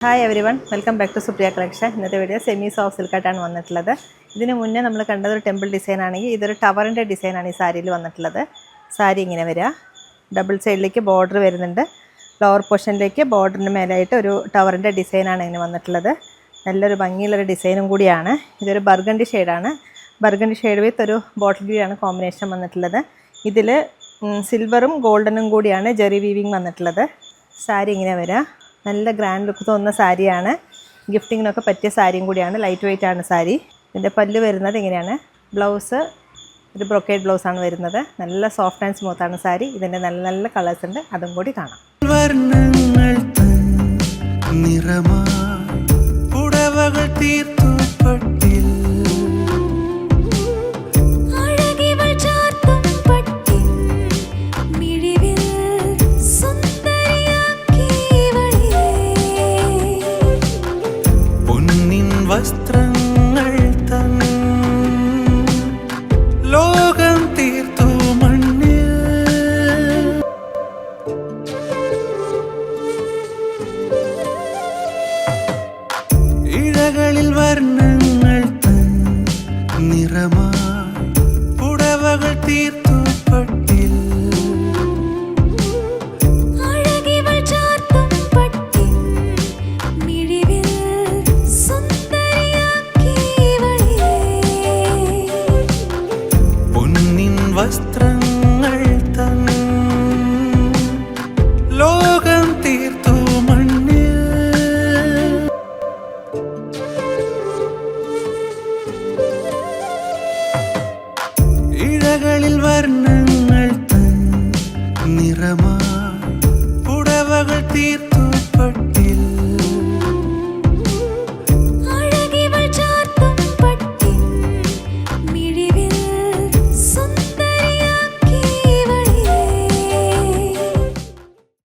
Hi every one, welcome back to Supriya collection. ഇന്നത്തെ video semi soft സിൽക്കായിട്ടാണ് വന്നിട്ടുള്ളത്. ഇതിന് മുന്നേ നമ്മൾ കണ്ടത് ഒരു ടെമ്പിൾ ഡിസൈൻ ആണെങ്കിൽ ഇതൊരു ടവറിൻ്റെ ഡിസൈനാണ് ഈ സാരിയിൽ വന്നിട്ടുള്ളത്. സാരി ഇങ്ങനെ വരിക, ഡബിൾ സൈഡിലേക്ക് ബോർഡർ വരുന്നുണ്ട്. ലോവർ പോർഷനിലേക്ക് ബോർഡറിന് മേലായിട്ട് ഒരു ടവറിൻ്റെ ഡിസൈനാണ് ഇതിന് വന്നിട്ടുള്ളത്. നല്ലൊരു ഭംഗിയുള്ളൊരു ഡിസൈനും കൂടിയാണ്. ഇതൊരു ബർഗണ്ടി ഷെയ്ഡാണ്. ബർഗണ്ടി ഷെയ്ഡ് വിത്ത് ഒരു ബോട്ടിൽ ഗ്രീൻ ആണ് കോമ്പിനേഷൻ വന്നിട്ടുള്ളത്. ഇതിൽ സിൽവറും ഗോൾഡനും കൂടിയാണ് ജെറി വീവിങ് വന്നിട്ടുള്ളത്. സാരി ഇങ്ങനെ വരിക, നല്ല ഗ്രാൻഡ് ലുക്ക് തോന്നുന്ന സാരിയാണ്. ഗിഫ്റ്റിങ്ങിനൊക്കെ പറ്റിയ സാരിയും കൂടിയാണ്. ലൈറ്റ് വെയ്റ്റ് ആണ് സാരി. ഇതിൻ്റെ പല്ല് വരുന്നത് ഇങ്ങനെയാണ്. ബ്ലൗസ് ഒരു ബ്രൊക്കേഡ് ബ്ലൗസാണ് വരുന്നത്. നല്ല സോഫ്റ്റ് ആൻഡ് സ്മൂത്താണ് സാരി. ഇതിൻ്റെ നല്ല നല്ല കളേഴ്സ് ഉണ്ട്, അതും കൂടി കാണാം. വസ്ത്രങ്ങൾ തൻ ലോകം തീർത്തു മണ്ണിൽ. ഇഴകളിൽ വർണ്ണ